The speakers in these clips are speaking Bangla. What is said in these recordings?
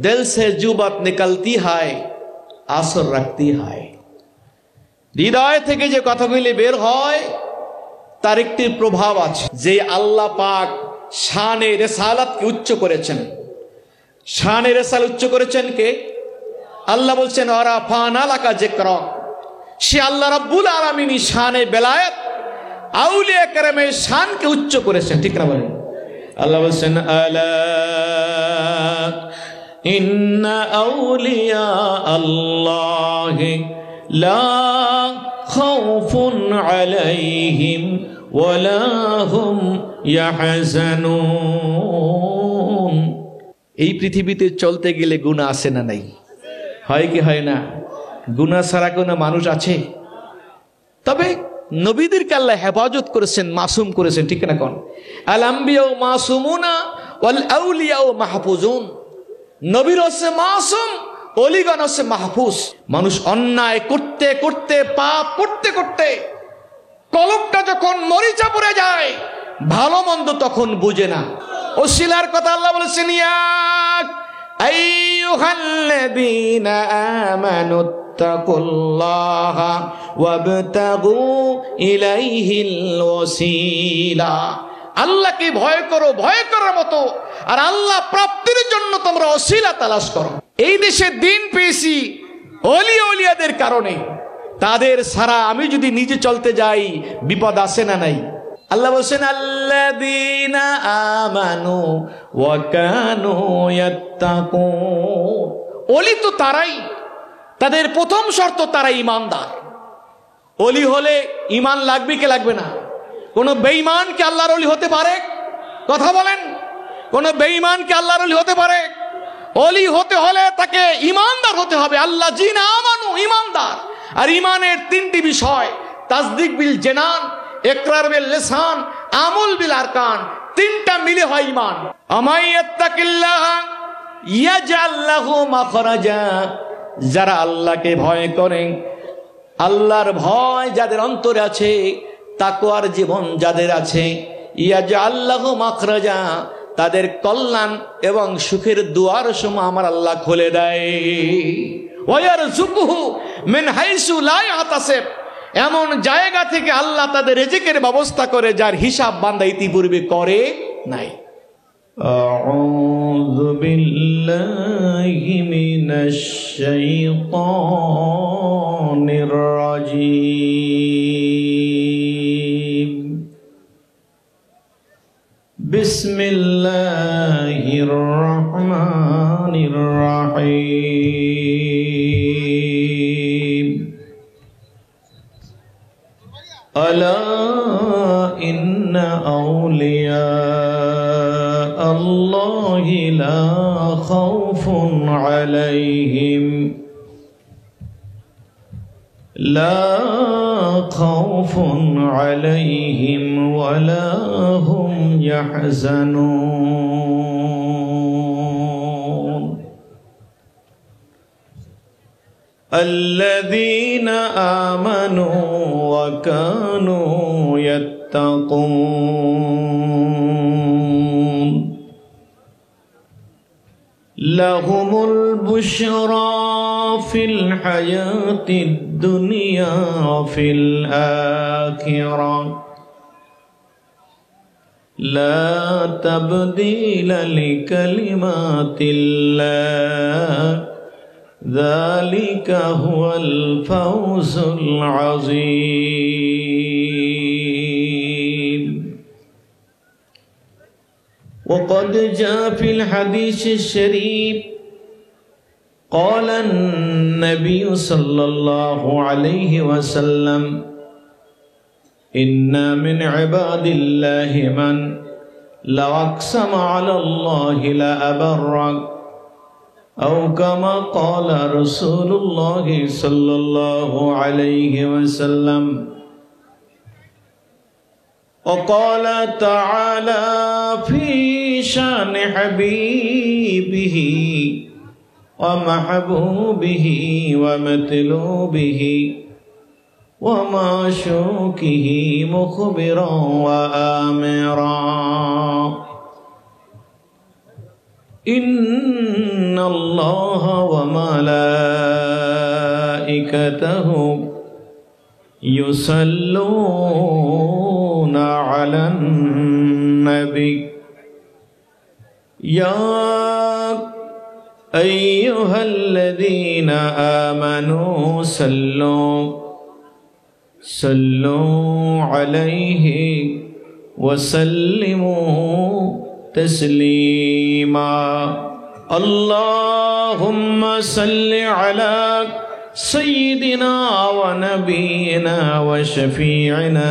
दिल से जो बात निकलती है असर रखती है। হৃদয় থেকে যে কথাগুলি বের হয় তার একটি প্রভাব আছে। যে আল্লাহ পাক শানে রিসালাতকে উচ্চ করেছেন, শানে রিসালাত উচ্চ করেছেন কে? আল্লাহ বলছেন ওয়ারাফানা লাকা যিকরাক। সে আল্লাহ রাব্বুল আলামিন শানে বেলায়েত আউলিয়া কেরামের শানকে উচ্চ করেছেন, ঠিক না বলেন? আল্লাহ বলছেন আলা ইন্না আউলিয়া আল্লাহি লা খাউফুন আলাইহিম ওয়ালা হুম ইয়াহজানুন। এই পৃথিবীতে চলতে গেলে গুনাহ আছে না নাই? হয় কি হয় না? গুনাহ ছাড়া কোনো মানুষ আছে? তবে নবীদেরকে আল্লাহ হেফাজত করেছেন, মাসুম করেছেন, ঠিক না কোন? আল আম্বিয়াউ মাসুমুনা ওয়াল আউলিয়াউ মাহফুজুন। নবীর হচ্ছে মাসুম, ওলিগণ হচ্ছে মাহফুজ। মানুষ অন্যায় করতে করতে, পাপ করতে করতে কলবটা যখন মরিচা পড়ে যায়, ভালো মন্দ তখন বুঝে না। ওসিলার কথা আল্লাহ বলেছেন ইয়া আইয়ুহাল্লাযীনা আমানু তাকুল্লাহা ওয়াবতাগু ইলাইহিল ওয়াসিলা। আল্লাহকে ভয় করো, ভয় করার মতো, আর আল্লাহ প্রাপ্তির জন্য তোমরা ওসিলা তালাশ করো। এই দেশে দিন পেয়েছি ওলি ওলিয়াদের কারণে। তাদের ছাড়া আমি যদি নিজে চলতে যাই বিপদ আসে না নাই? আল্লাহ বলছেন আল্লাযীনা আমানু ওয়া কানু ইয়াত্তাকুন। ওলি তো তারাই, তাদের প্রথম শর্ত তারা ঈমানদার। ওলি হলে ঈমান লাগবে কি লাগবে না? কোন বেঈমান কি আল্লাহর ওলি হতে পারে? কথা বলেন, কোন বেঈমান কি আল্লাহর ওলি হতে পারে? ওলি হতে হলে তাকে ঈমানদার হতে হবে। আল্লাহ জিনা আমানু, ঈমানদার। আর ঈমানের তিনটি বিষয়, তাসদিক বিল জানান, ইকরার বিল লিসান, আমল বিল আরকান। তিনটা মিলে হয় ঈমান। আমাইয়াত্তাকিল্লাহ ইয়াজআল লাহু মাখরাজা। যারা আল্লাহকে ভয় করে, আল্লাহর ভয় যাদের অন্তরে আছে, তাকওয়ার জীবন যাদের আছে, ইয়াজআল লাহু মাখরাজা, তাদের কল্যাণ এবং সুখের দুয়ার সমূহ আমার আল্লাহ খুলে দেয়। ওয়া ইয়ারযুকুহু মিন হাইসু লা ইয়াহতাসিব। এমন জায়গা থেকে আল্লাহ তাদের রিজিকের ব্যবস্থা করে যার হিসাব বান্দা ইতিপূর্বে করে নাই। আউযু বিল্লাহি মিনাশ শাইতানির রাজীম। বিসমিল্লাহির রহমানির রহিম। আলা ইন্না আউলিয়া আল্লাহি লা খাউফুন আলাইহিম লা খাউফুন আলাইহিম ওয়ালা হুম ইয়াহজানুন। الذين آمنوا وكانوا يتقون لهم البشرى في الحياة الدنيا وفي الآخرة لا تبديل لكلمات الله ذلك هو الفوز العظيم. وقد جاء في الحديث الشريف قال النبي صلى الله عليه وسلم إن من عباد الله من لو أقسم على الله لأبرك أو كما قال رسول الله صلى الله عليه وسلم. وقال تعالى في شان حبيبه ومحبوبه ومطلوبه ومعشوقه مخبرا وآمرا ইন্নাল্লাহা ওয়া মালাইকাতাহু ইউসাল্লুনা আলান নবী ইয়া আইয়ুহাল্লাযীনা আমানু সাল্লু আলাইহি ওয়া সাল্লিমু তাসলিমা আল্লাহুম্মা সাল্লি আলা সাইয়্যিদিনা ওয়া নাবিয়িনা ওয়া শাফি'িনা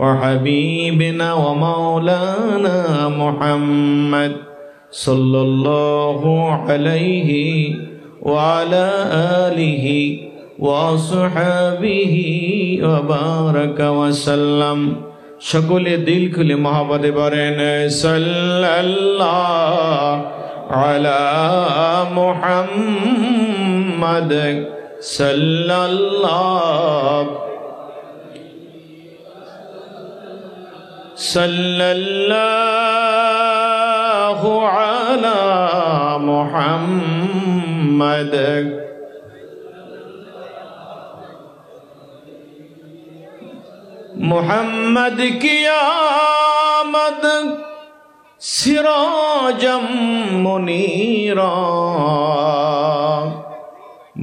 ওয়া হাবিবিনা ওয়া মাওলানা মুহাম্মদ সাল্লাল্লাহু আলাইহি ওয়া আলা আলিহি ওয়া আসহাবিহি ওয়া বারাকা ওয়া সাল্লাম। সকলে দিল খুলে মহব্বতে বলেন সাল্লাল্লাহু আলা মুহাম্মাদ সাল্লাল্লাহু আলা মুহাম্মাদ मुहम्मद की आमद सिराजम मुनीरा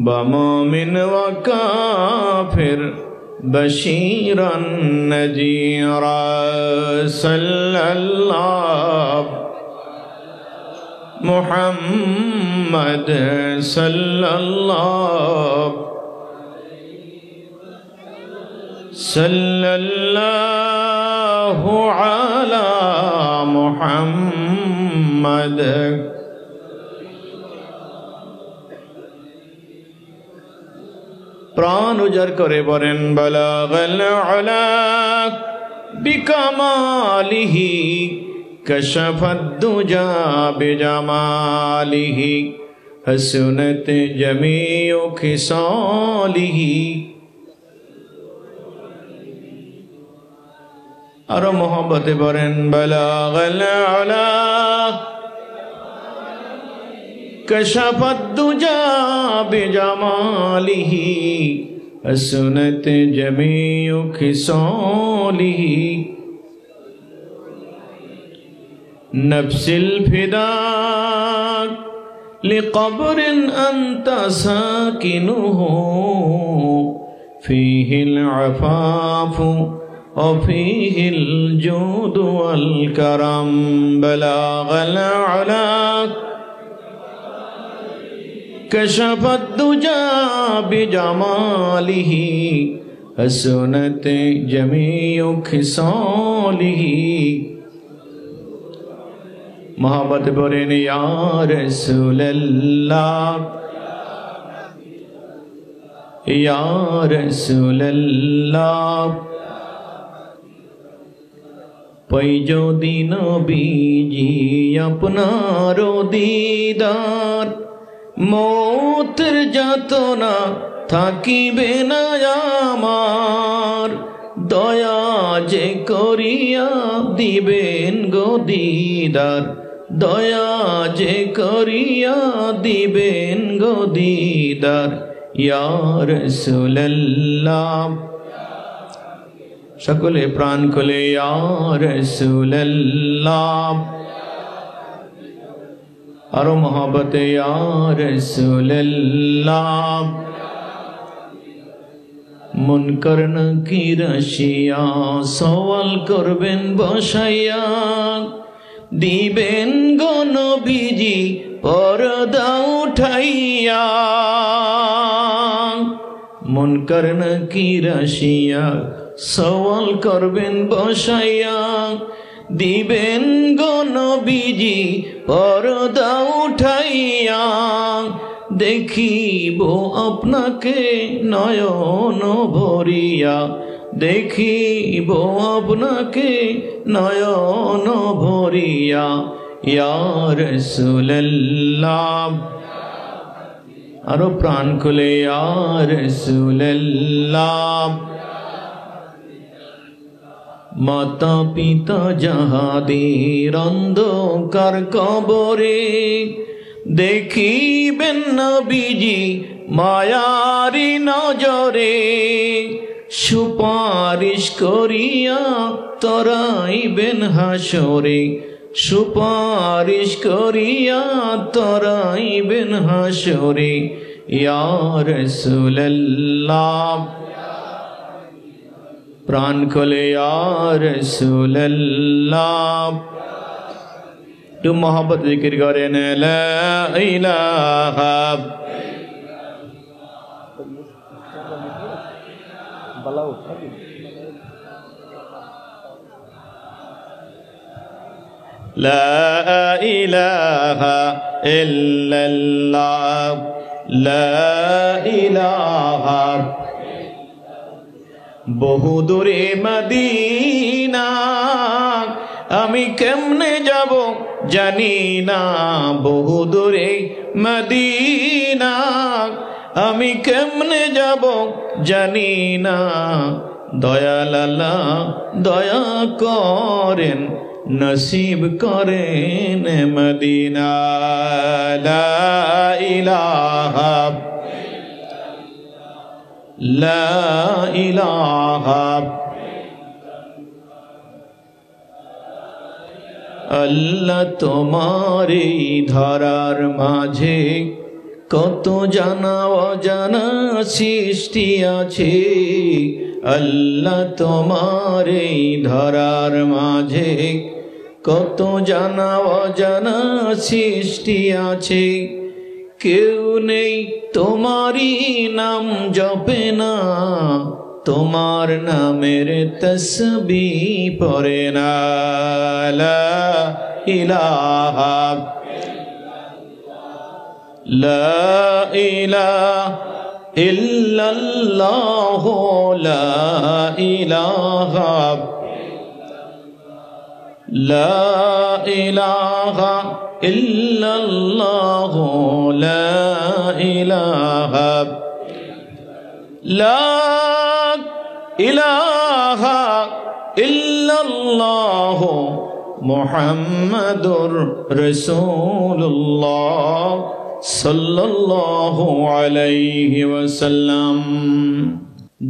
बमोमिन व काफिर बशीरन नजीरा सल्लल्लाहु मुहम्मद सल्लल्लाहु अला मुहम्मद। प्राण उजर करे बरेन बलागल अला बिकमालिही कशफत दुजा बिजमालिही हसनत जमीउ खिसालिही। आरो मोहब्बत बरेन बलागल अला कशफत दुजा बिजमालिही हसनत जमीउ खिसालिही। नफ्सिल फिदा लिक़ब्रिन अंत साकिनुहु फीहिल अफ़ाफ़ु वफ़ीहिल जूदु वल करम। बलागल अला कशफत दुजा बिजमालिही हसनत जमीउ खिसालिही। मोहब्बत बरेन या रसूलल्लाह या रसूलल्लाह पाई যদি নবীজি আপনার দীদার মৌতের যাতনা থাকিবে না আমার দয়া যে করিয়া দিবেন গো দীদার দয়া যে করিয়া দিবেন গো দীদার ইয়া রাসূলুল্লাহ। সকলে প্রাণ খুলে ইয়া রাসূলুল্লাহ আরো মহব্বতে ইয়া রাসূলুল্লাহ। মুনকার নাকির আসিয়া সওয়াল করবেন বসাইয়া দিবেন গো নবীজি পর্দা উঠাইয়া। মুনকার নাকির আসিয়া সওয়াল করবেন বসাইয়া দিবেন গো নবীজি পর্দা উঠাইয়া। দেখিব আপনাকে নয়ন ভরিয়া দেখিব আপনাকে নয়ন ভরিয়া ইয়া রাসূলুল্লাহ। আরো প্রাণ খুলে ইয়া রাসূলুল্লাহ। মাতা পিতা যাহাদের অন্ধকার কবরে দেখিবেন নবীজি মায়ারি নজরে সুপারিশ করিয়া তরাইবেন হাসরে সুপারিশ করিয়া তরাইবেন হাসরে ইয়া রাসূলুল্লাহ প্রাণ খুলে ইয়া রাসূলুল্লাহ একটু মোহাম্মত জিকির করেন লা ইলাহা লা ইলাহা ইল্লাল্লাহ লা ইলাহা বহু দূরে মদিনা আমি কেমনে যাব জানি না বহু দূরে মদিনা আমি কেমনে যাব জানি না দয়াল আল্লাহ দয়া করেন নসিব করেন মদিনা লা ইলাহা লা ইলাহা আল্লাহ তোমার এই ধরার মাঝে কত জানা অজানা সৃষ্টি আছে আল্লাহ তোমার এই ধরার মাঝে কত জানা অজানা সৃষ্টি আছে কেউ নেই তোমারই নাম জপে না তোমার নামের তসবিহ পড়ে না লা ইলাহা লা ইলাহা ইল্লাল্লাহ লা ইলাহা লা ইলাহা ইল্লাল্লাহ লা ইলাহা লা ইলাহা ইল্লাল্লাহ মুহাম্মাদুর রাসূলুল্লাহ সাল্লাল্লাহু আলাইহি ওয়াসাল্লাম।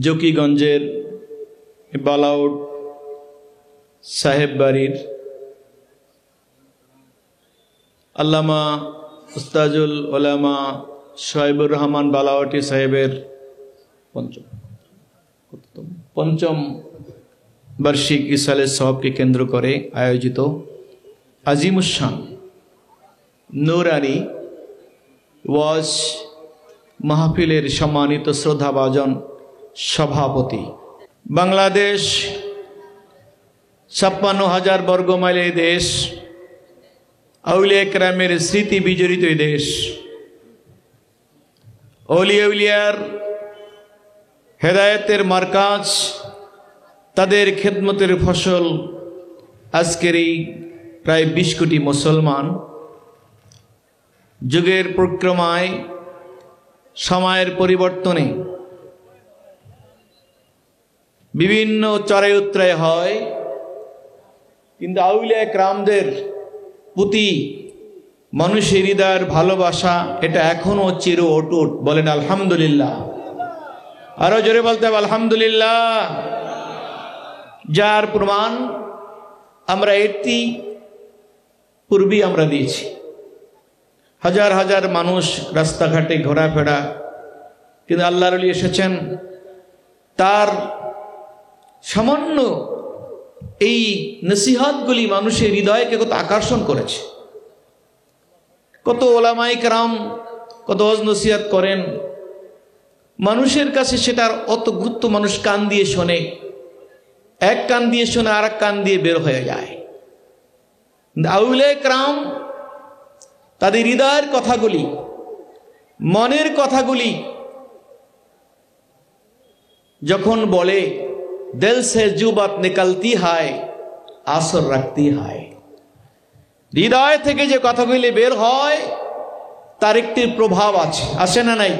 জকিগঞ্জের বালাউট সাহেব বাড়ির আল্লামা উস্তাজুল উলামা শোয়েবুর রহমান বালাওয়াটি সাহেবের পঞ্চম বার্ষিক ইসালে সওয়াবকে কেন্দ্র করে আয়োজিত আজিমুশান নূরানী ওয়াজ মাহফিলের সম্মানিত শ্রদ্ধাভাজন সভাপতি, বাংলাদেশ 56,000 বর্গ মাইলের দেশ, আউলিয়া কেরামের স্মৃতি বিজড়িত দেশ, আউলিয়া উলিয়ার হেদায়েতের মার্কাজ, তাদের খেদমতের ফসল আজকের এই প্রায় 20 কোটি মুসলমান যুগের পরিক্রমায় সময়ের পরিবর্তনে বিভিন্ন চড়াই উতরাই হয়, কিন্তু আউলিয়া কেরামদের প্রতি মানুষের হৃদয়ের ভালোবাসা এটা এখনো চির অটুট। বলেন আলহামদুলিল্লাহ, আরো জোরে বলতে হবে আলহামদুলিল্লাহ। যার প্রমাণ আমরা এটি পূর্বেই আমরা দিয়েছি। হাজার হাজার মানুষ রাস্তাঘাটে ঘোরাফেরা, কিন্তু আল্লাহর ওলি এসেছেন, তার সামান্য এই নসিহতগুলি মানুষের হৃদয়কে কত আকর্ষণ করেছে। কত ওলামায়ে কেরাম কত ওয়াজ নসিহত করেন, মানুষের কাছে সেটার অত গুরুত্ব মানুষ কান দিয়ে শোনে, এক কান দিয়ে শোনে আর এক কান দিয়ে বের হয়ে যায়। আউলিয়া কেরাম তাদের হৃদয়ের কথাগুলি, মনের কথাগুলি যখন বলে, দিল সে জো বাত নিকলতি হায় আসর রাখতি হায়, হৃদয় থেকে যে কথাগুলি বের হয় তার একটি প্রভাব আছে, আসে না নাই?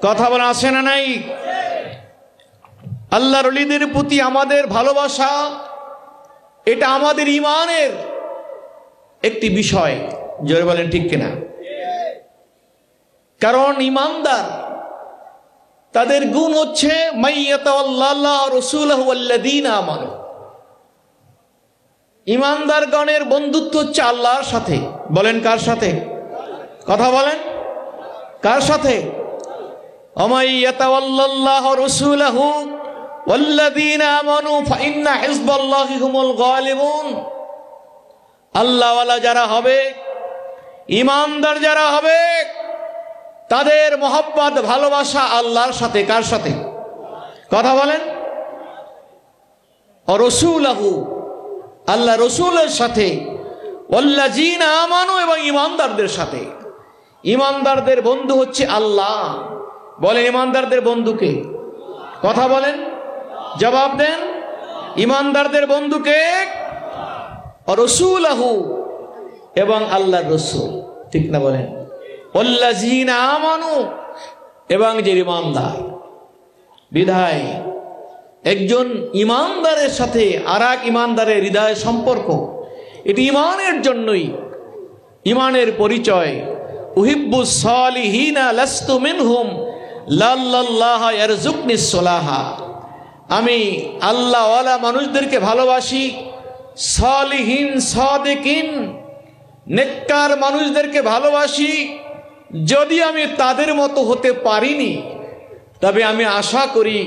কথা বলা আসে না নাই? আল্লাহর ওলিদের প্রতি আমাদের ভালোবাসা এটা আমাদের ইমানের একটি বিষয়। জোরে বলেন ঠিক কিনা? কারণ ইমানদার তাদের গুণ হচ্ছে মাইয়াতাল্লাহ রাসূলুহু ওয়াল্লাযীনা আমানু। ইমানদারগণের বন্ধুত্ব হচ্ছে আল্লাহর সাথে। বলেন কার সাথে? কথা বলেন, কার সাথে? ওমাইয়াতাল্লাহ রাসূলুহু ওয়াল্লাযীনা আমানু ফাইন্না হিজবাল্লাহি হুমুল গালিবুন। আল্লাহওয়ালা যারা হবে, ইমানদার যারা হবে, তাদের মহব্বত ভালোবাসা আল্লাহর সাথে। কার সাথে? কথা বলেন। রাসূলুহু, আল্লাহ রসুলের সাথে, ওয়াল্লাযীনা আমানু, এবং ইমানদারদের সাথে। ইমানদারদের বন্ধু হচ্ছে আল্লাহ। বলেন ইমানদারদের বন্ধুকে? কথা বলেন, জবাব দেন। ইমানদারদের বন্ধুকে রাসূলুহু, এবং আল্লাহর রসুল। ঠিক না? বলেন ওয়াল্লাযীনা আমানু, এবং যে ইমানদার। বিধায় একজন ইমানদারের সাথে আর এক ইমানদারের হৃদয় সম্পর্ক, এটি ইমানের জন্যই, ইমানের পরিচয়। উহিব্বুস সালিহিনা লাস্তু মিনহুম লাল্লাল্লাহ ইয়ারযুকনিস সালাহা। আমি আল্লাহওয়ালা মানুষদেরকে ভালোবাসি, সালিহিন সাদিকিন নেককার মানুষদেরকে ভালোবাসি। যদি আমি তাদের মতো হতে পারিনি, তবে আমি আশা করি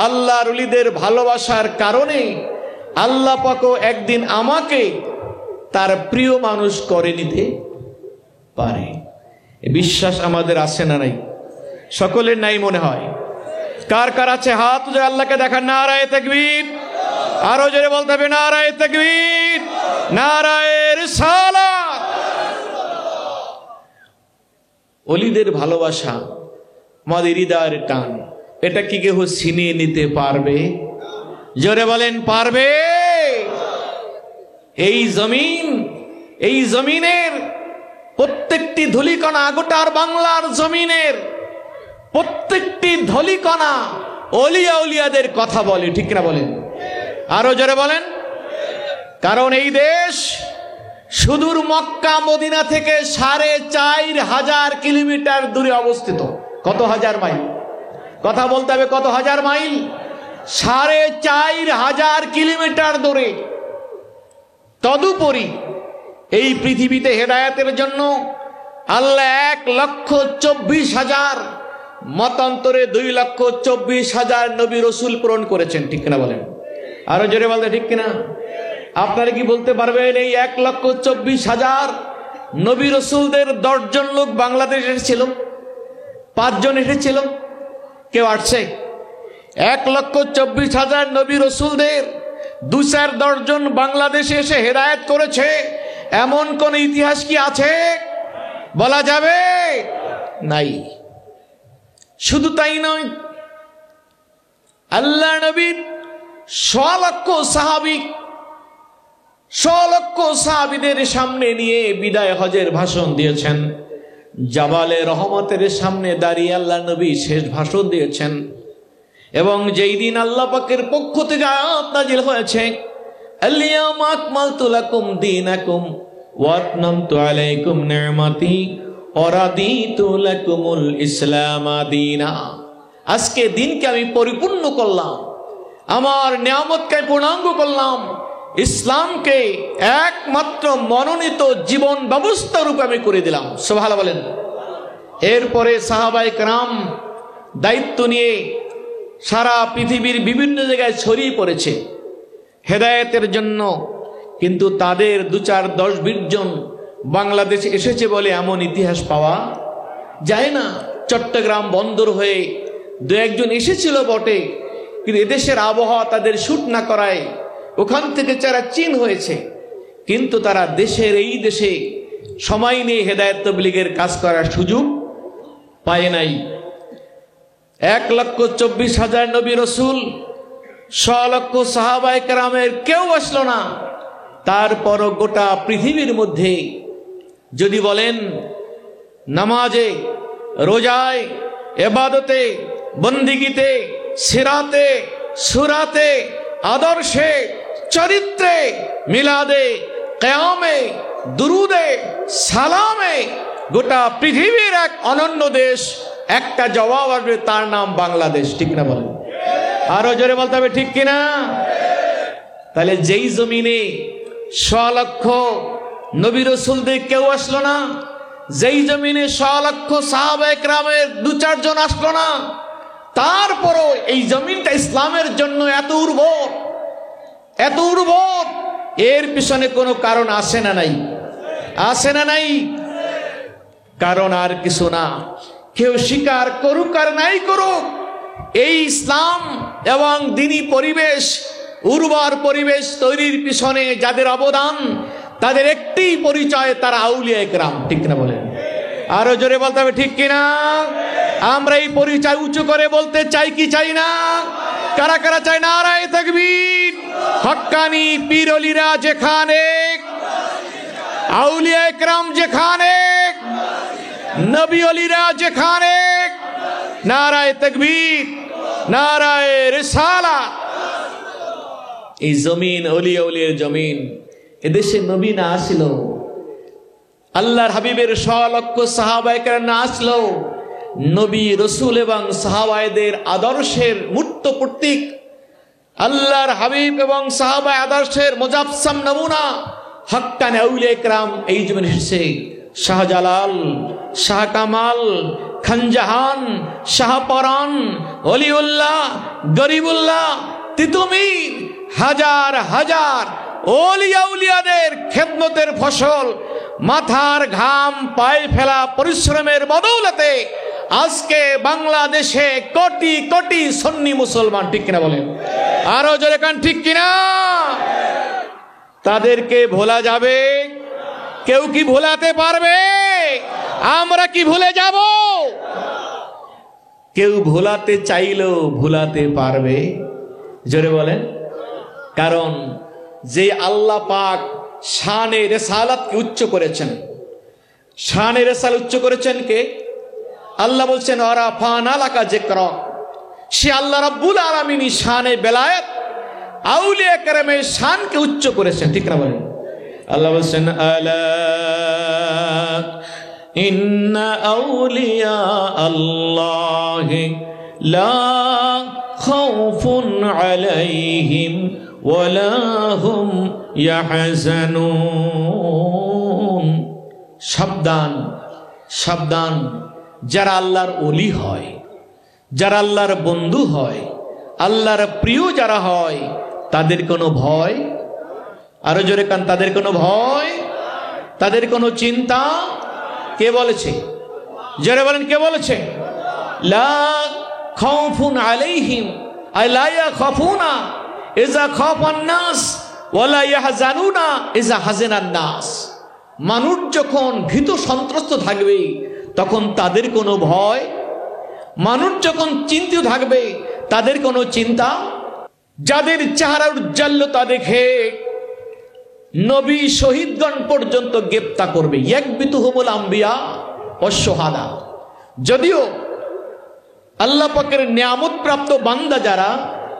আল্লাহর ওলিদের ভালোবাসার কারণে আল্লাহ পাকও একদিন আমাকে তার প্রিয় মানুষ করে নিতে পারে। বিশ্বাস আমাদের আছে না নাই? সকলের নাই মনে হয়। কার কার আছে? হাত তুলে আল্লাহকে দেখান। নারায়ে তাকবীর। আরো জোরে বলতে হবে নারায়ে তাকবীর, নারায়ে রিসালাত। ওলিদের ভালোবাসা আমাদের হৃদয়ের টান। এটা কি কেউ ছিনিয়ে নিতে পারবে? জোরে বলেন, পারবে? এই জমিন, এই জমিনের প্রত্যেকটি ধূলিকণা, গোটার বাংলার জমিনের প্রত্যেকটি ধূলিকণা ওলিয়া উলিয়াদের কথা বলে। ঠিক না? বলেন আরো জোরে বলেন। কারণ এই দেশ সুদূর মক্কা মদিনা থেকে ৪৫০০ কিলোমিটার দূরে অবস্থিত। কত হাজার মাইল? কথা বলতে হবে, কত হাজার মাইল? ৪৫০০ কিলোমিটার দূরে। তদুপরি এই পৃথিবীতে হেদায়েতের জন্য আল্লাহ ১,২৪,০০০, মতান্তরে ২,২৪,০০০ নবী রসুল প্রেরণ করেছেন। ঠিক কিনা? বলেন আরো জোরে বলতে ঠিক কিনা? আপনারা কি বলতে পারবেন এই ১,২৪,০০০ নবী রসুলদের ১০ জন লোক বাংলাদেশে এসেছিল? ৫ জন এসেছিল? কেউ আসছে? ১,২৪,০০০ নবী রসুলদের ২-৪-১০ জন বাংলাদেশে এসে হেদায়েত করেছে, এমন কোন ইতিহাস কি আছে? বলা যাবে? নাই। শুধু তাই নয়, আল্লাহ নবী ১০০,০০০ সাহাবীদের সামনে নিয়ে বিদায় হজের ভাষণ দিয়েছেন। জাবালে রহমতের সামনে দাঁড়িয়ে আল্লাহ নবী শেষ ভাষণ দিয়েছেন। এবং যেই দিন আল্লাহ পাকের পক্ষ থেকে আয়াত নাযিল হয়েছে, আল-ইয়াওমা আকমালতু লাকুম দীনাকুম ওয়া আতমামতু আলাইকুম নি'মাতি ওয়া রাদিতু লাকুমুল ইসলামা দীনা। আজকে দিনকে আমি পরিপূর্ণ করলাম, আমার নিয়ামতকে পূর্ণাঙ্গ করলাম, ইসলামকে একমাত্র মনোনীত জীবন ব্যবস্থা রূপে আমি করে দিলাম। সুবহানাল্লাহ বলেন। এরপরে সাহাবায়ে কেরাম দায়িত্ব নিয়ে সারা পৃথিবীর বিভিন্ন জায়গায় ছড়িয়ে পড়েছে হেদায়েতের জন্য। কিন্তু তাদের ২-৪-১০-২০ জন বাংলাদেশে এসেছে বলে এমন ইতিহাস পাওয়া যায় না। চট্টগ্রাম বন্দর হয়ে ২-১ জন এসেছিল বটে, কিন্তু এদেশের আবহাওয়া তাদের শুট না করায় ওখান থেকে যারা চীন হয়েছে, কিন্তু তারা দেশের এই দেশে সময় নিয়ে হেদায়েত তাবলীগের কাজ করার সুযোগ পায় নাই। ১,২৪,০০০ নবী রসুল, ১০০,০০০ সাহাবায়ে কেরামের কেউ আসলো না। তারপরও গোটা পৃথিবীর মধ্যে যদি বলেন নামাজে, রোজায়, ইবাদতে, বন্দিগিতে, সিরাতে, সুরাতে, আদর্শে, চরিত্রে, মিলাদে, কিয়ামে, দুরুদে, সালামে গোটা পৃথিবীর এক অনন্য দেশ, একটা জবাব আসবে, তার নাম বাংলাদেশ। ঠিক না বলেন? আরো জোরে বলতে হবে, ঠিক কিনা? তাহলে যেই জমিনে 100 লক্ষ নবী রাসূলদের কেউ আসলো না, যেই জমিনে 100 লক্ষ সাহাবায়ে কেরামের 2-4 জন আসলো না, তারপরও এই জমিনটা ইসলামের জন্য এত উর্বর, এত উর্বর, এর পিছনে কোনো কারণ আছে না নাই? আছে না নাই? কারণ আর কিছু না, কেউ স্বীকার করুক আর নাই করুক, এই ইসলাম এবং দ্বীনি পরিবেশ, উর্বর পরিবেশ তৈরির পিছনে যাদের অবদান, তাদের একটি পরিচয়, তারা আউলিয়া একরাম। ঠিক না বলেন? আরো জোরে বলতে হবে, ঠিক কিনা? আমরা এই পরিচয় উঁচু করে বলতে চাই কি চাই না? কারা কারা চাই? নারায়ে তাকবীর। হক্কানি পীর ওলিরা যেখানে, আউলিয়া একরাম যেখানে, নবী ওলিরা যেখানে, নারায়ে তাকবীর, নারায়ে রিসালাত। এই জমিন ওলিয়া ওলিয়ার জমিন। এদেশে নবী না আসিল, আল্লাহর হাবিবের 100 লক্ষ সাহাবায়ে কেরাম না আসলো, নবী রাসূল এবং সাহাবায়েদের আদর্শের মূর্ত প্রতীক, আল্লাহর হাবিব এবং সাহাবায়ে আদর্শের মুজাসসাম নমুনা হক্কানি আউলিয়া একরাম এই জমিনে এসেছে। শাহজালাল, শাহ কামাল, খানজাহান, শাহপরান, ওলিউল্লাহ, গরিবুল্লাহ, তিতুমির, হাজার হাজার ওলিয়া উলিয়াদের খেদমতের ফসল, মাথার ঘাম পায়ে ফেলা পরিশ্রমের বদৌলতে আজকে বাংলাদেশে কোটি কোটি সুন্নি মুসলমান। ঠিক কিনা বলেন? আরো জোরে কান, ঠিক কিনা? তাদেরকে ভোলা যাবে? কেউ কি ভোলাতে পারবে? আমরা কি ভুলে যাব? কেউ ভোলাতে চাইলেও ভোলাতে পারবে? জোরে বলেন। কারণ যে আল্লাহ পাক শানে রিসালাতকে উচ্চ করেছেন, শানে রিসালাত উচ্চ করেছেন কে? আল্লাহ বলছেন ওয়ারাফানা লাকা যিকরাক। সে আল্লাহ রাব্বুল আলামিন শানে বেলায়েত আউলিয়া কেরামের শানকে উচ্চ করেছেন। ঠিক না বলেন? আল্লাহ বলছেন আলা ইন্না আউলিয়া আল্লাহি লা খাউফুন আলাইহিম ওয়ালা হুম ইয়াহজানুন। সাবধান, সাবধান, যারা আল্লাহর ওলি হয়, যারা আল্লাহর বন্ধু হয়, আল্লাহর প্রিয় যারা হয়, তাদের কোনো ভয়, আরো জোরে কান, তাদের কোনো ভয়, তাদের কোনো চিন্তা। কে বলেছে? জোরে বলেন, কে বলেছে? লা খাউফুন আলাইহিম আই লা ইয়াখাফুনা ইযা খাফান নাস ওয়া লা ইয়াহজানুনা ইযা হাজানান নাস। মানুষ যখন ভীত সন্ত্রস্ত থাকবে তখন তাদের কোনো ভয়, মানুষ যখন চিন্তিত থাকবে তাদের কোনো চিন্তা। যাদের চেহারার উজ্জ্বলতা দেখে নবী শহীদগণ পর্যন্ত গ্রেপ্তার করবে, ইয়াকবিতুহুমুল আম্বিয়া ওয়াস শুহাদা। যদিও আল্লাহ পাকের নিয়ামত প্রাপ্ত বান্দা যারা,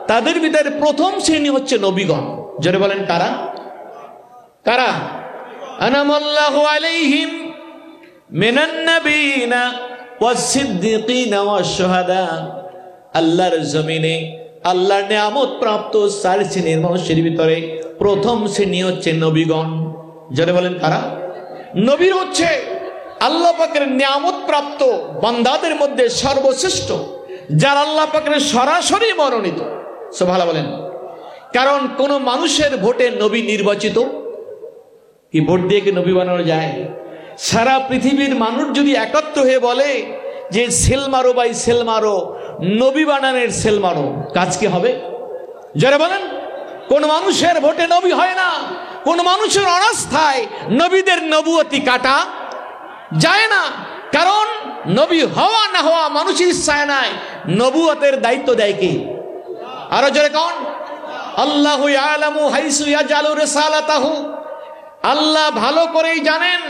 তাদের ভিতরে প্রথম শ্রেণী হচ্ছে নবীগণ। জোরে বলেন কারা? কারা? আনামাল্লাহু আলাইহিম মিনান নাবিয়িনা ওয়াস সিদ্দিকিনা ওয়াস শুহাদা। আল্লাহর জমিনে আল্লাহর নিয়ামত প্রাপ্ত 4 শ্রেণীর মানুষের ভিতরে প্রথম শ্রেণী হচ্ছে নবীগণ। জোরে বলেন কারা? নবী হচ্ছে আল্লাহ পাকের নিয়ামত প্রাপ্ত বান্দাদের মধ্যে সর্বশ্রেষ্ঠ, যারা আল্লাহ পাকের সরাসরি মনোনীত। সুবহানাল্লাহ বলেন। কারণ কোন মানুষের ভোটে নবী নির্বাচিত কি? ভোট দিয়ে কি নবী বানানো যায়? সারা পৃথিবীর মানুষ যদি একত্র হয়ে বলে যে সেল মারো ভাই সেল মারো, নবী বানানোর সেল মারো, কাজ কি হবে? যারা বলেন কোন মানুষের ভোটে নবী হয় না, কোন মানুষের অনাস্থায় নবীদের নবুয়তি কাটা যায় না। কারণ নবী হওয়া না হওয়া মানুষের ইচ্ছায় নাই, নবুয়তের দায়িত্ব দেয় কে? আরো জোরে কোন? আল্লাহু ইয়ালামু হাইসু ইয়াজালু রিসালাতাহু। আল্লাহ ভালো করেই জানেন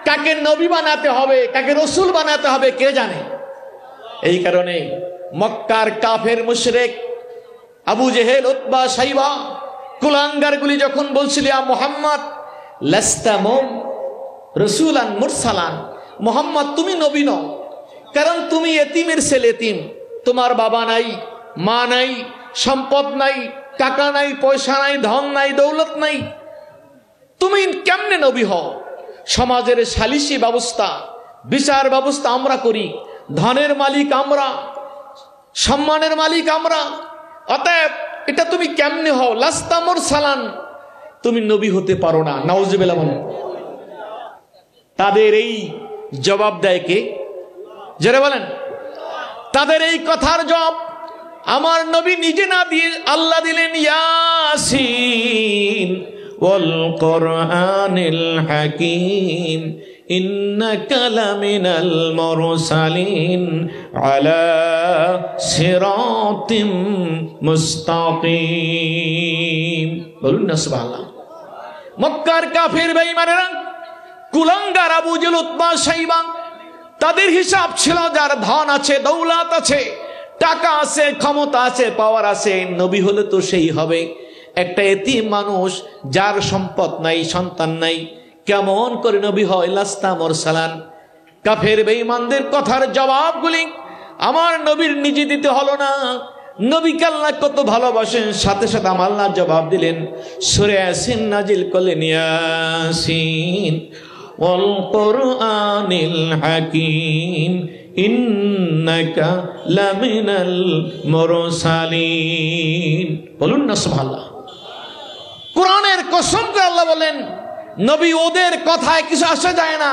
কাকে নবী বানাতে হবে, কাকে রসুল বানাতে হবে, কে জানে। এই কারণে মক্কার কাফের মুশরিক আবু জেহেল, উতবা, সাইবা কুলাঙ্গারগুলি যখন বলছিল ইয়া মুহাম্মদ লাস্তা রাসূলান মুরসালান, মুহাম্মদ তুমি নবী নও, কারণ তুমি এতিমের ছেলে, এতিম, তোমার বাবা নাই, মা নাই, সম্পদ নাই, টাকা নাই, পয়সা নাই, ধন নাই, দৌলত নাই, তুমি কেমনে নবী হও? সমাজের সালিসি ব্যবস্থা, বিচার ব্যবস্থা আমরা করি, ধনের মালিক আমরা, সম্মানের মালিক আমরা, অতএব এটা তুমি কেমনে হও? লাস্তা মুরসালান, তুমি নবী হতে পারো না। নাউজুবিল্লাহ বলেন। তাদের এই জবাব দেয় কে? যারা বলেন, তাদের এই কথার জবাব আমার নবী নিজে না দিয়ে আল্লাহ দিলেন। ইয়াসিন ওয়াল কুরআনিল হাকীম ইন্নাকা লামিনাল মুরসালিন আলা সিরাতিম মুস্তাকিম। বলুন না সুবহানাল্লাহ। মক্কার কাফির বেঈমানেরা, কুলাঙ্গার আবু জেহেল, উতবা, শাইবা, তাদের হিসাব ছিল যার ধন আছে, দৌলত আছে, টাকা আছে, ক্ষমতা আছে, পাওয়ার আছে, নবী হলে তো সেই হবে। একটা এতিম মানুষ যার সম্পদ নাই, সন্তান নাই, কেমন করে নবী হয়? লাস্তা মুরসালান। কাফের বেঈমানদের কথার জবাবগুলি আমার নবীর নিজে দিতে হলো না। নবীকে আল্লাহ কত ভালোবাসেন, সাথে সাথে আমার আল্লাহ জবাব দিলেন, সূরা ইয়াসিন নাজিল করলেন। ইয়াসিন ওয়াল কুরআনিল হাকীম ইন্নাকা লামিনাল মুরসালিন। বলুন না সুবহানাল্লাহ। কোরআনের কসম করে আল্লাহ বলেন, নবী ওদের কথায় কিছু আসা যায় না,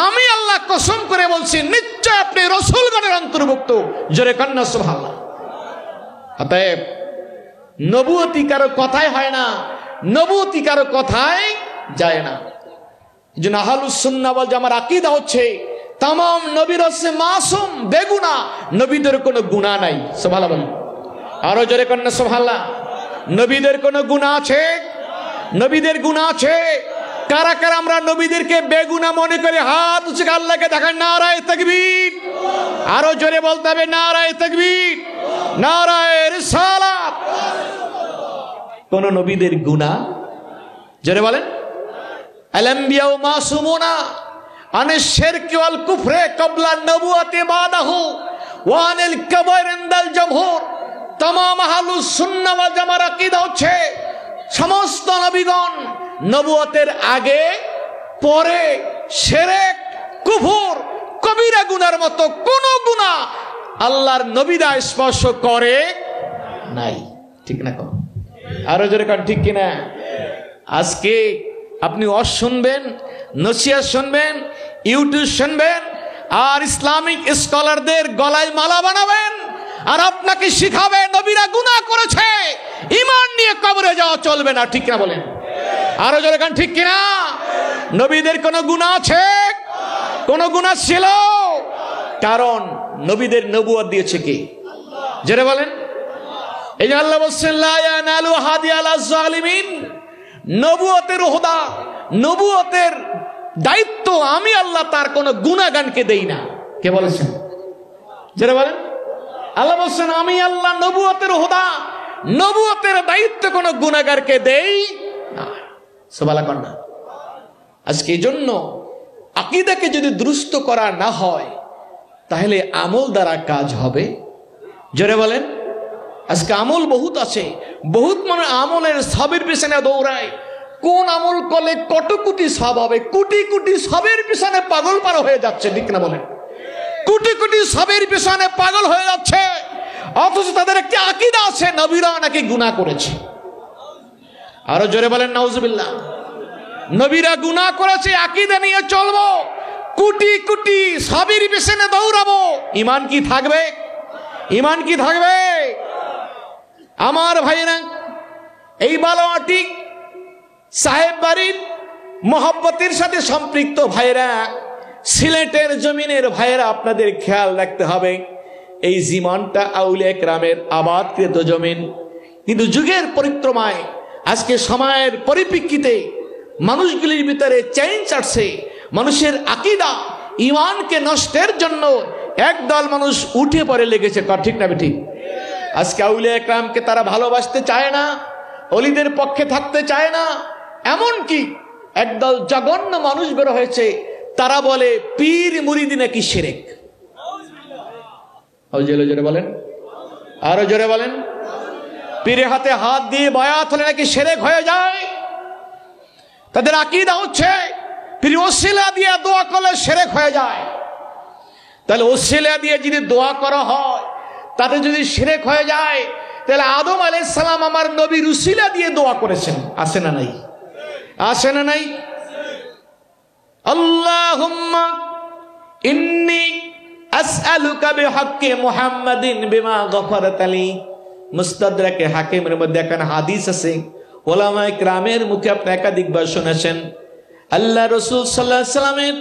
আমি আল্লাহ কসম করে বলছি নিশ্চয় আপনি রাসূলগণের অন্তর্ভুক্ত। জোরে কান্না সুবহানাল্লাহ। অতএব নবুয়তি কারো কথায় হয় না, নবুয়তি কারো কথায় যায় না। যেন আহলুস সুন্নাহ ওয়াল জামার আকীদা হচ্ছে तमाम नबीर से मासूम बेगुना, नबीদের কোনো গুনাহ নাই। সুবহানাল্লাহ বলেন, আরো জোরে করেন না সুবহানাল্লাহ। নবীদের কোনো গুনাহ আছে? নবীদের গুনাহ আছে। কারা কারা আমরা নবীদেরকে বেগুনাহ মনে করে হাত উঁচু করে আল্লাহকে দেখান? নারায়ে তাকবীর। আরো জোরে বলতে হবে নারায়ে তাকবীর, নারায়ে রিসালাত। কোন নবীদের গুনাহ? জোরে বলেন। আল আম্বিয়া মাসুমুনা আনে শিরক ওয়াল কুফরে ক্বাবলা নবুওয়াতি বাদাহু ওয়া আনিল কাবাইর ইনদাল জামহুর। तमाम আহলুস সুন্নাহ ওয়াল জামার আকীদা হচ্ছে সমস্ত নবীগণ নবুয়তের আগে পরে শিরক, কুফর, কবিরা গুনার মতো কোন গুনাহ আল্লাহর নবীরা স্পর্শ করে নাই। ঠিক না? কম আরো জোরে কান ঠিক কিনা? আজকে আপনি ওয়াজ শুনবেন, নসিহত শুনবেন, ইউটিউব শুনবেন, আর ইসলামিক স্কলারদের গলায় মালা বানাবেন, আর আপনাকে শিখাবে নবীরা গুনাহ করেছে, ঈমান নিয়ে কবরে যাওয়া চলবে না। ঠিক না বলেন? আরো জোরে কান ঠিক কিনা? নবীদের কোন গুনাহ আছে? কোন গুনাহ ছিল? কারণ নবীদের নবুয়ত দিয়েছে কে? জোরে বলেন। এই যে আল্লাহ বলছেন লা ইয়ানালু হাদিয়াল জালিমিন। নবুয়তের ওহদা, নবুয়তের দায়িত্ব আমি আল্লাহ তার কোন গুনাহগানকে দেই না। কে বলেছেন? যারা বলেন, আল্লাহ বলছেন আমি আল্লাহ নবুয়তের ওহদা, নবুয়তের দায়িত্ব কোন গুনাহগারকে দেই না। সুবহানাল্লাহ না। আজকে এই জন্য আকীদাকে যদি দুরুস্ত করা না হয় তাহলে আমল দ্বারা কাজ হবে। জোরে বলেন। আজকে আমল বহুত আছে, বহুত মানে আমলের সবের পিছনে দৌড়ায়। কোন আমল করলে কত কোটি সব হবে, কোটি কোটি সবের পিছনে পাগল পারা হয়ে যাচ্ছে। ঠিক না বলেন? কোটি কোটি সবের পিছনে পাগল হয়ে যাচ্ছে, অথচ তাদের একটি আকীদা আছে নবীরা নাকি গুনাহ করেছে। আরো জোরে বলেন নাউজুবিল্লাহ। নবীরা গুনাহ করেছে, আকীদা নিয়ে চলবো, কোটি কোটি সবের পিছনে দৌড়াবো, ঈমান কি থাকবে? ঈমান কি থাকবে? আমার ভাইরা, এই বালোয়াটি সাহেব বাড়ির মোহাব্বতের সাথে সম্পৃক্ত ভাইরা, সিলেটের জমিনের ভাইরা, আপনাদের খেয়াল রাখতে হবে এই জীবনটা আউলিয়া কেরামের আবাদকৃত জমিন। কিন্তু যুগের পরিক্রমায় আজকে সময়ের পরিপ্রেক্ষিতে মানুষগুলির ভিতরে চেঞ্জ আসছে। মানুষের আকীদা, ঈমানকে নষ্টের জন্য একদল মানুষ উঠে পড়ে লেগেছে। ঠিক না ঠিক? আজকে আউলিয়া কেরামকে তারা ভালোবাসতে চায় না, অলিদের পক্ষে থাকতে চায় না। এমন কি একদল জঘন্য মানুষ বের হয়েছে, তারা বলে পীর মুরিদি নাকি শিরক। জোরে বলেন, আরো জোরে বলেন। পীরের হাতে হাত দিয়ে বায়াত হলে নাকি শিরক হয়ে যায়। তাদের আকীদা হচ্ছে পীর ওসিলা দিয়ে দোয়া করলে শিরক হয়ে যায়। তাহলে ওসিলা দিয়ে যদি দোয়া করা হয় তাতে যদি শিরক হয়ে যায়, তাহলে আদম আলাইহিস সালাম আমার নবীর উসিলা দিয়ে দোয়া করেছেন, আছে না নাই? আছে না নাই? আল্লাহুম্মা ইন্নী আসআলুকা বিহাক্কি মুহাম্মাদিন বিমা গফারতা লি। মুস্তাদরাকে হাকিমের মধ্যে একটা হাদিস আছে, ওলামায়ে কিরামের মুখে আপনি একাধিকবার শুনেছেন। আল্লাহ রাসূল সাল্লাল্লাহু আলাইহি সাল্লামের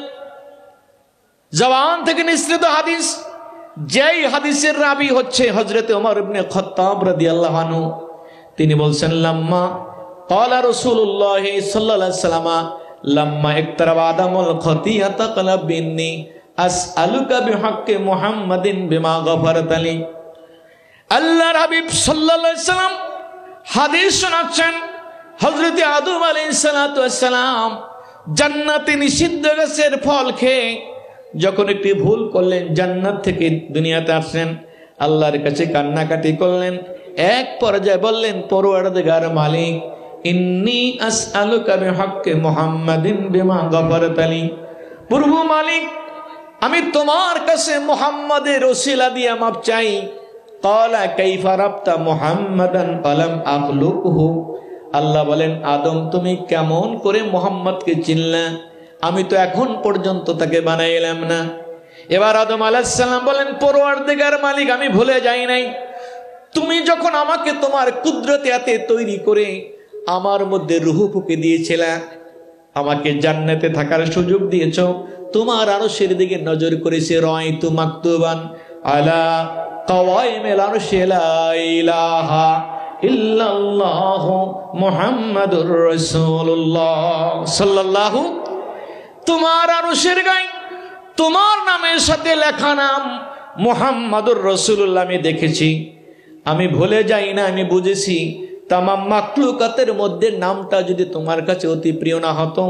জবান থেকে নিঃসৃত হাদিস, যেই হাদিসের রাবি হচ্ছে হযরত ওমর ইবনে খাত্তাব রাদিয়াল্লাহু আনহু। তিনি বলছেন, লাম্মা ক্বালা রাসূলুল্লাহ সাল্লাল্লাহু আলাইহি ওয়াসাল্লাম লাম্মা ইকতারাবা আদামুল খতিয়াতা ক্বালা বিন্নী আসআলুকা বিহাক্কি মুহাম্মাদিন বিমা গফারতা লি। আল্লাহর হাবিব সাল্লাল্লাহু আলাইহি সাল্লাম হাদিস শোনাচ্ছেন, হযরত আদম আলাইহিস সালাতু ওয়াস সালাম জান্নাতে নিষিদ্ধ গাছের ফল খেয়ে যখন একটি ভুল করলেন, জান্নাত থেকে দুনিয়াতে আসলেন, আল্লাহর কাছে কান্নাকাটি করলেন। এক পর্যায়ে বললেন, পরওয়ারদিগার মালিক, ইন্নী আসআলুকা বিহাক্কি মুহাম্মাদিন বিমা গফারতা লি। প্রভু মালিক, আমি তোমার কাছে মুহাম্মাদের ওসিলা দিয়ে মাপ চাই। ক্বালা কাইফা রাবতা মুহাম্মাদান আলাম আখলুকহু। আল্লাহ বলেন, আদম তুমি কেমন করে মুহাম্মদকে চিনলা? আমি তো এখন পর্যন্ত তাকে বানাইলাম না। এবার আদম আলাইহিস সালাম বলেন, পরওয়ারদিগার মালিক, আমি ভুলে যাই নাই। তুমি যখন আমাকে তোমার কুদরতে হাতে তৈরি করে আমার মধ্যে রূহ ফুঁকে দিয়েছিলা, আমাকে জান্নাতে থাকার সুযোগ দিয়েছো, তোমার আরশের দিকে নজর করেছে, রাআইতু মাকতুবান আলা কাওয়াইমিল আরশি লা ইলাহা ইল্লাল্লাহ মুহাম্মাদুর রাসূলুল্লাহ সাল্লাল্লাহু। তোমার আরশের গায়ে তোমার নামের সাথে লেখা নাম মুহাম্মাদুর রাসূলুল্লাহ আমি দেখেছি। আমি ভুলে যাই না, আমি বুঝেছি তামাম মাখলুকাতের মধ্যে নামটা যদি তোমার কাছে অতি প্রিয় না হতো,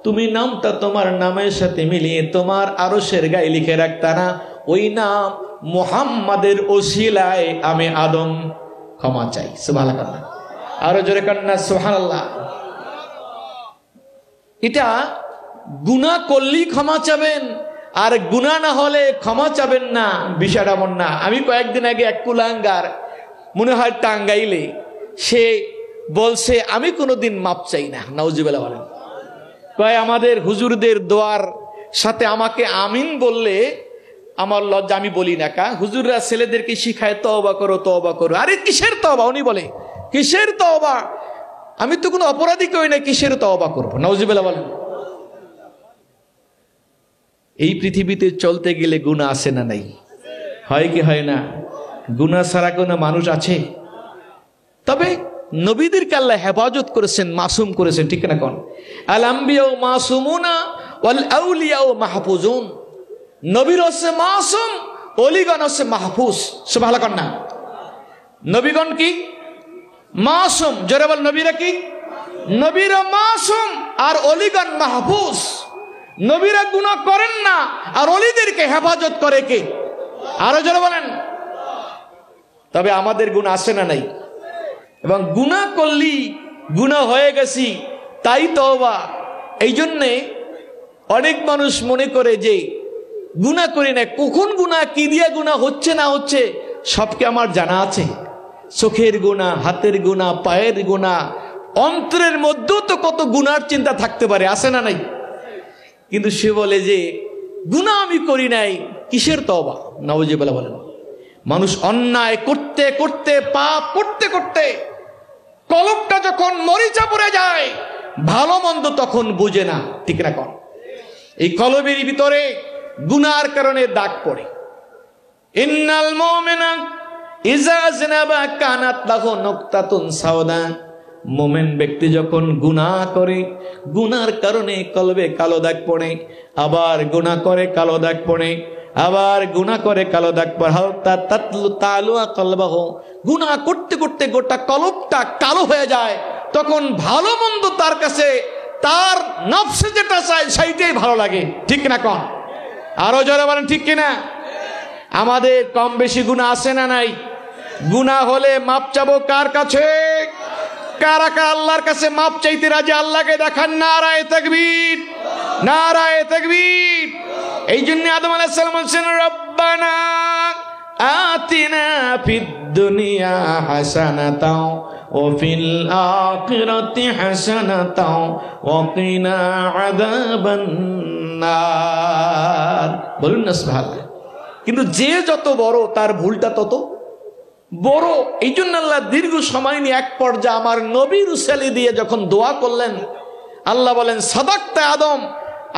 তুমি নামটা তোমার নামের সাথে মিলিয়ে তোমার আরশের গায়ে লিখে রাখতা না। ওই নাম মুহাম্মাদের ওসিলায় আমি আদম ক্ষমা চাই। সুবহানাল্লাহ, আরো জোরে কান্না সুবহানাল্লাহ। এটা গুনাহ করলেই ক্ষমা চাবেন, আর গুনাহ না হলে ক্ষমা চাবেন না, বিষয়টা এমন না। আমি কয়েকদিন আগে এক কুলাঙ্গার, মনে হয় টাঙ্গাইলে, সে বলছে আমি কোনোদিন মাপ চাই না। নাউজুবিল্লাহ বলেন। কয় আমাদের হুজুরদের দোয়ার সাথে আমাকে আমিন বললে আমার লজ্জা, আমি বলি না। কা হুজুররা ছেলেদেরকে শিখায় তওবা করো তওবা করো। আরে কিসের তওবা? উনি বলে কিসের তওবা? আমি তো কোনো অপরাধী কই না, কিসের তওবা করবো? নাউজুবিল্লাহ বলেন। এই পৃথিবীতে চলতে গেলে গুনাহ আছে না নাই? হয় কি হয় না? গুনাহ ছাড়া কোনো মানুষ আছে? তবে নবীদেরকে আল্লাহ হেফাজত করেছেন, মাসুম করেছেন, ঠিক না? কোন আল আম্বিয়াউ মাসুমুনা ওয়াল আউলিয়াউ মাহফুজুন। নবীর হচ্ছে মাসুম, ওলিগণ হচ্ছে মাহফুজ। সুবহানাল্লাহ না? নবীগণ কি মাসুম? জোরে বল, নবীরা কি? নবীরা মাসুম আর ওলিগণ মাহফুজ। নবীরা গুনাহ করেন না, আর ওলিদেরকে হেফাজত করে কে? আরো জোরে বলেন। তবে আমাদের গুনাহ আছে না নাই? এবং গুনাহ করলি গুনাহ হয়ে গেছি তাই তওবা। এই জন্যে অনেক মানুষ মনে করে যে গুনাহ করি না, কখন গুনাহ, কি দিয়ে গুনাহ হচ্ছে না হচ্ছে সবকে আমার জানা আছে। চোখের গুনাহ, হাতের গুনাহ, পায়ের গুনাহ, অন্তরের মধ্যেও তো কত গুনার চিন্তা থাকতে পারে, আছে না নাই? কিন্তু সে বলে যে গুনাহ আমি করি নাই, কিসের তওবা? নাউজুবিল্লাহ বলেন। মানুষ অন্যায় করতে করতে, পাপ করতে করতে কলবটা যখন মরিচা পড়ে যায়, ভালো মন্দ তখন বুঝে না, ঠিক না? কোন এই কলবের ভিতরে গুনার কারণে দাগ পড়ে। ইন্নাল মুমিনা ইজা যানাবা কানাত লাহু নুকতাতুন সাওদা। মুমিন ব্যক্তি যখন গুনাহ করে, গুনার কারণে কলবে কালো দাগ পড়ে, আবার গুনাহ করে কালো দাগ পড়ে, আবার গুনাহ করে কালো দাগ পর হালতা তাতলু তালুয়া কলবাহ, গুনাহ করতে করতে গোটা কলবটা কালো হয়ে যায়। তখন ভালো মন্দ তার কাছে, তার নফসে যেটা চায় সেইটাই ভালো লাগে, ঠিক না? কন আরো জোরে বলেন ঠিক কিনা? আমাদের কম বেশি গুনাহ আছে না নাই? গুনাহ হলে মাপ চাবো কার কাছে? কারা কারা আল্লাহর কাছে মাপ চাইতে রাজি? আল্লাহকে দেখান নারায়ে তাকবীর, নারায়ে তাকবীর। এই জন্য আদম আলাইহিস সালাম বলেন, রব্বানা আতিনা ফিদ দুনিয়া হাসানাতাও ওয়া ফিল আখিরাতি হাসানাতাও ওয়া কিনা আযাবান নার। বলুন না সুবহানাল্লাহ। কিন্তু যে যত বড় তার ভুলটা তত বড়। এই জন্য আল্লাহ দীর্ঘ সময় নিয়ে এক পর্যায়ে আমার নবী রুসালি দিয়ে যখন দোয়া করলেন, আল্লাহ বলেন, সাদাক্তা আদম,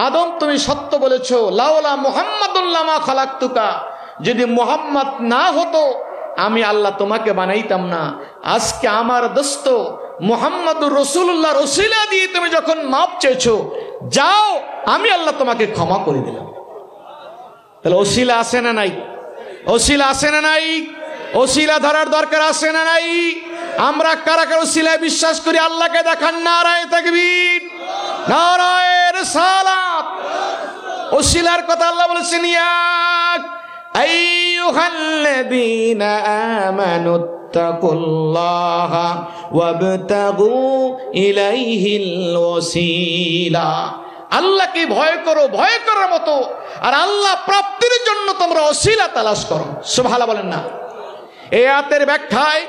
আদম তুমি সত্য বলেছো, লাউলা মুহাম্মাদুন লামা খালাকতুকা, যদি মুহাম্মদ না হতো আমি আল্লাহ তোমাকে বানাইতাম না। আজকে আমার দোস্ত মুহাম্মাদুর রাসূলুল্লাহর ওসিলা দিয়ে তুমি যখন মাপ চেয়েছো, যাও আমি আল্লাহ তোমাকে ক্ষমা করে দিলাম। তাহলে ওসিলা আছে না নাই? ওসিলা আছে না নাই? ওসিলা ধরার দরকার আছে না নাই? আমরা কারা কারা ওসিলায় বিশ্বাস করি? আল্লাহকে দেখান নারায়ে তাকবীর, নারায়ে রিসালাত। ওসিলার কথা আল্লাহ বলেছেন, ইয়া আইয়ুহাল্লাযীনা আমানুত্তাকুল্লাহা ওয়াবতাগু ইলাইহিল ওয়াসিলা। আল্লাহকে ভয় করো, ভয় করার মতো, আর আল্লাহ প্রাপ্তির জন্য তোমরা ওসিলা তালাশ করো। সুবহানাল্লাহ বলেন না? এই আয়াতের ব্যাখ্যায়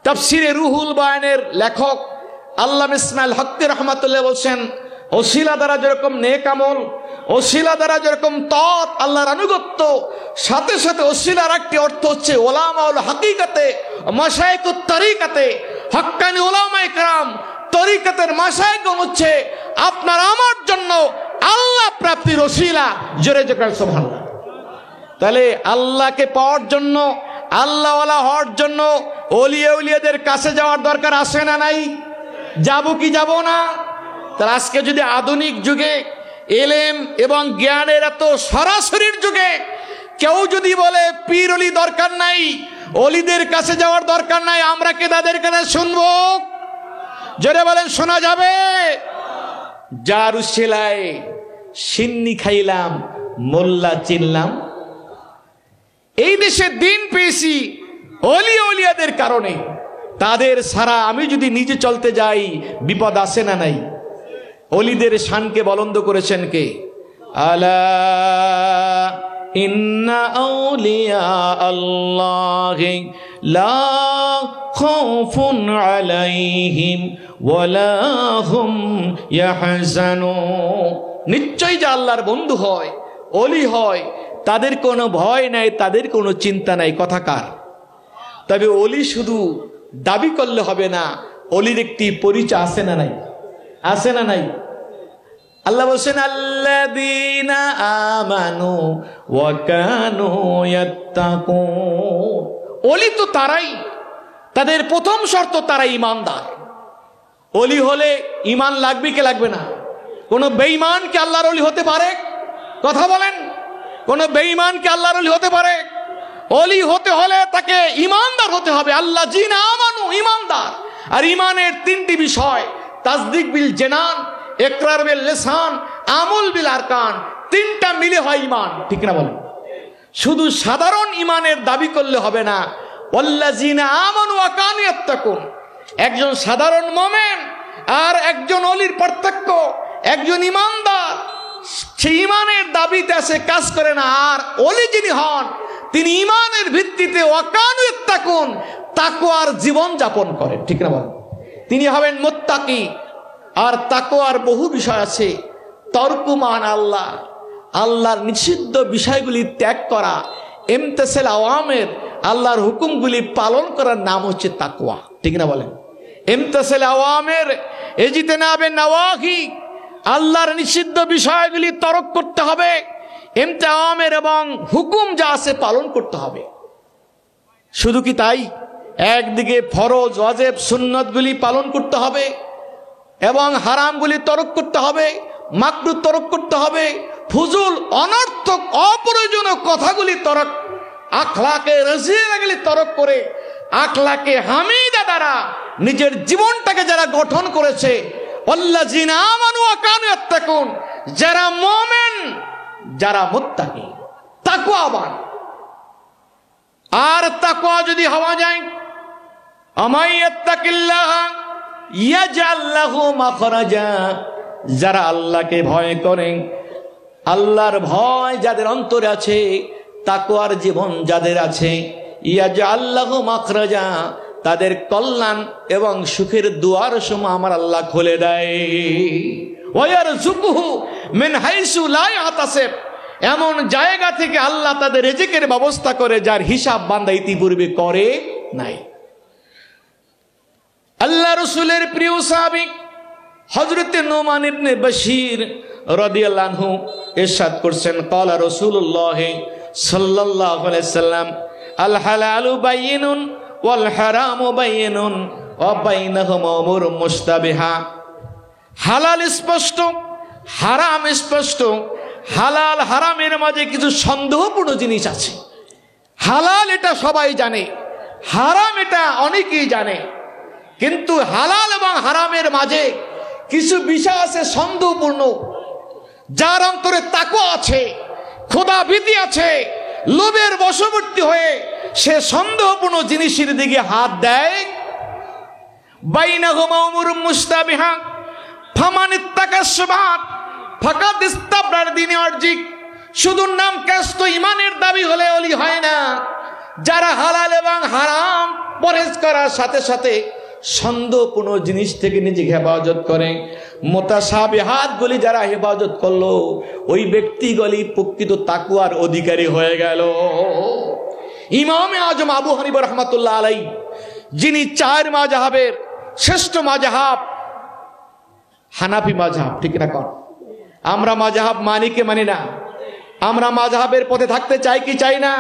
তাফসিরে রুহুল বয়ানের লেখক আল্লামা ইসমাইল হক্কি রাহমাতুল্লাহ বলছেন, ওসিলা দ্বারা যেরকম নেক আমল, ওসিলা দ্বারা যেরকম তত আল্লাহর আনুগত্য, সাথে সাথে ওসিলার একটি অর্থ হচ্ছে উলামাউল হাকিকাতে মাশায়েখুত তরিকাতে, হক্কানি উলামায়ে কেরাম তরিকাতের মাশায়েখগণ হচ্ছে আপনার আমার জন্য আল্লাহ প্রাপ্তির ওসিলা। জোরে জোরে সুবহানাল্লাহ। তাহলে আল্লাহকে পাওয়ার জন্য, আল্লাহওয়ালা হওয়ার জন্য ওলিয়া উলিয়াদের কাছে যাওয়ার দরকার আছে না নাই? যাবো কি যাব না? তাহলে আজকে যদি আধুনিক যুগে এলেম এবং জ্ঞানের এত সরাসরির যুগে কেউ যদি বলে পীর অলি দরকার নাই, অলিদের কাছে যাওয়ার দরকার নাই, আমরা কি তাদের কাছে শুনবো? জোরে বলেন, শোনা যাবে? যার উশিলায় সিন্নি খাইলাম, মোল্লা চিনলাম। এই দেশে দিন পেয়েছি অলি অলিয়াদের কারণে। তাদের ছাড়া আমি যদি নিজে চলতে যাই বিপদ আছে না নাই? অলিদের শানকে বলন্দ করেছেন কে? আলা ইন্না আউলিয়া আল্লাহি লা খাউফুন আলাইহিম ওয়ালা হুম ইয়াহজানুন। নিশ্চয় যে আল্লাহর বন্ধু হয়, অলি হয়, তাদের কোনো ভয় নাই, তাদের কোনো চিন্তা নাই। কথা কার? তবে অলি শুধু দাবি করলে হবে না, অলির একটি পরিচয় আছে না নাই? আছে না নাই? আল্লাহ বলছেন, আল্লাযীনা আমানু ওয়া কানু ইয়াত্তাকুন। অলি তো তারাই, তাদের প্রথম শর্ত তারা ঈমানদার। অলি হলে ঈমান লাগবে কি লাগবে না? কোন বেঈমান কি আল্লাহর অলি হতে পারে? কথা বলেন, কোন বেঈমান কি আল্লাহর অলি হতে পারে? অলি হতে হলে তাকে ঈমানদার হতে হবে। আল্লাযীনা আমানু, ঈমানদার। আর ঈমানের তিনটি বিষয়, তাসদিক বিল জানান, ইকরার বিল লিসান, আমল বিল আরকান। তিনটা মিলে হয় ঈমান, ঠিক না বলেন? শুধু সাধারণ ঈমানের দাবি করলে হবে না। ওয়াল্লাযীনা আমানু ওয়া কানু ইয়াত্তাকুন। একজন সাধারণ মুমিন আর একজন অলির পার্থক্য, একজন ঈমানদার সেই ঈমানের দাবিতে আসে, কাজ করে না। আর অলি যিনি হন তিনি ঈমানের ভিত্তিতে ওয়া কানু ইয়াত্তাকুন, তাকওয়ার জীবন যাপন করেন, ঠিক না বলেন? তিনি হবেন মুত্তাকি। আর তাকওয়ার বহু বিষয় আছে। তরকুমান আল্লাহ, আল্লাহর নিষিদ্ধ বিষয়গুলি ত্যাগ করা, ইমতিসাল আওয়ামের, আল্লাহর হুকুমগুলি পালন করার নাম হচ্ছে তাকওয়া, ঠিক না বলেন? ইমতিসাল আওয়ামের ইজতিনাবে নওয়াহি, আল্লাহর নিষিদ্ধ বিষয়গুলি তরক করতে হবে। ইমতিহামের এবং হুকুম যা আছে পালন করতে হবে। শুধু কি তাই? একদিকে ফরজ ওয়াজিব সুন্নতগুলি পালন করতে হবে এবং হারামগুলি তরক করতে হবে। মাকরু তরক করতে হবে, ফুজুল অনর্থক অপ্রয়োজনীয় কথাগুলি তরক, আখলাকে রাজিয়াগুলি তরক করে আখলাকে হামিদা দ্বারা নিজের জীবনটাকে যারা গঠন করেছে, আল্লাযিনা আমানু ওয়া কানু ইয়াত্তাকুন, যারা মুমিন, যারা মুত্তাকি, তাকওয়াবান। আর তাকওয়া যদি হওয়া যায়, আমাই ইয়াত্তাকিল্লাহ ইয়াজআল লাহু মাখরাজা, যারা আল্লাহকে ভয় করেন, আল্লাহর ভয় যাদের অন্তরে আছে, তাকওয়ার জীবন যাদের আছে, ইয়াজআল লাহু মাখরাজা, তাদের কল্যাণ এবং সুখের দুয়ার সমূহ আমার আল্লাহ খুলে দেয়। ওয়া ইয়ারযুকুহু মিন হাইসু লা ইয়াহতাসিব, এমন জায়গা থেকে আল্লাহ তাদের রিজিকের ব্যবস্থা করে যার হিসাব বান্দা ইতিপূর্বে করে নাই। আল্লাহ রাসূলের প্রিয় সাহাবী হযরত নুমান ইবনে বশীর রাদিয়াল্লাহু আনহু ইরশাদ করছেন, ক্বালা রাসূলুল্লাহ সাল্লাল্লাহু আলাইহি সাল্লাম, আল হালালু বাইয়িনুন ওয়াল হারামু বাইয়িনুন ওয়া বাইনাহুমা উমুরুম মুশতাবিহা। হালাল স্পষ্ট, হারাম স্পষ্ট। হালাল হারামের মাঝে কিছু সন্দেহপূর্ণ জিনিস আছে। হালাল এটা সবাই জানে, হারাম এটা অনেকেই জানে, কিন্তু হালাল এবং হারামের মাঝে কিছু বিষয় আছে সন্দেহপূর্ণ। যার অন্তরে তাকওয়া আছে, খোদাভীতি আছে, লোভের বশবর্তী হয়ে সে সন্দেহপূর্ণ জিনিসের দিকে হাত দেয়। বাইনাহুমা উমুরুম মুশতাবিহা ফামান ইত্তাকা শুবহাত ফাকাদ ইস্তাবরার দ্বীনি ওয়ারজিক। শুধু নাম কাস্ত ইমানের দাবি হলে ওলি হয় না। যারা হালাল এবং হারাম পরহেজ করার সাথে সাথে সন্দেহপূর্ণ জিনিস থেকে নিজেকে হেফাজত করে, মুতাশাবিহাতগুলি যারা হেফাজত করলো, ওই ব্যক্তিগুলি প্রকৃত তাকওয়ার অধিকারী হয়ে গেল। ইমামে আজম আবু হানিফা রাহমাতুল্লাহ আলাইহি, যিনি 4 মাযহাবের শ্রেষ্ঠ মাযহাব হানাফি মাযহাব, ঠিক না? কোন আমরা মাযহাব মানি কে মানি না? আমরা মাযহাবের পথে থাকতে চাই কি চাই না?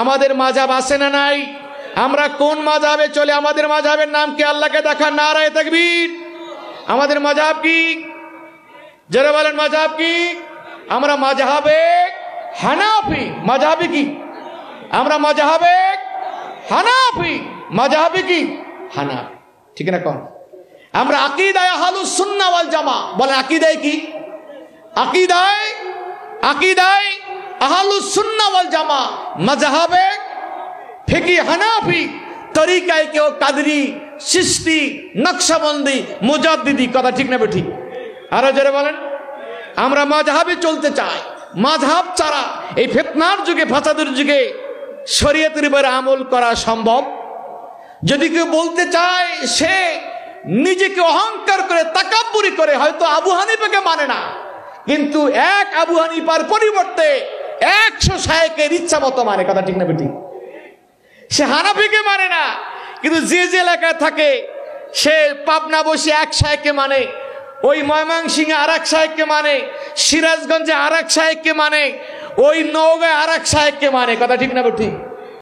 আমাদের মাযহাব আছে না নাই? আমরা কোন মাযহাবে চলে? আমাদের মাযহাবের নাম কি? আল্লাহকে দেখা, নারায়ে তাকবীর। আমাদের মাযহাব কি? যারা বলেন মাযহাব কি? আমরা মাযহাবে হানাফি। মাযহাবে কি? আমরা মাযহাবে হানাফি। মাযহাবে কি? হানাফি, ঠিক না? কোন আমরা আকীদায়ে আহলুস সুন্নাহ ওয়াল জামা। বলেন আকীদায়ে কি? আকীদায়ে আহলুস সুন্নাহ ওয়াল জামা, মাযহাবে ফিকি হানাফি, তরিকায় কেউ কাদরি, চিশতি, নকশবন্দি, মুজাদ্দিদি। কথা ঠিক না বেঠিক? আরো যারা বলেন আমরা মাযহাবে চলতে চাই। মাযহাব ছাড়া এই ফিতনার যুগে, ফাসাদের যুগে শরীয়তের উপর আমল করা সম্ভব? যদি কেউ বলতে চায় সে নিজেকে অহংকার করে, তাকাব্বুরি করে, হয়তো আবু হানিফাকে মানে না, কিন্তু এক আবু হানিফার পরিবর্তে 100 শায়েখের ইচ্ছা মতো মানে। কথা ঠিক না বেঠিক? সে হানাফিকে মানে না, কিন্তু যে যে এলাকায় থাকে সে পাবনা বসে এক শায়েখকে মানে, ওই ময়মনসিংহে আর এক শায়েখকে মানে, সিরাজগঞ্জে আর এক শায়েখকে মানে, ওই নওগাঁয় আর এক শায়েখকে মানে। কথা ঠিক না বেঠিক?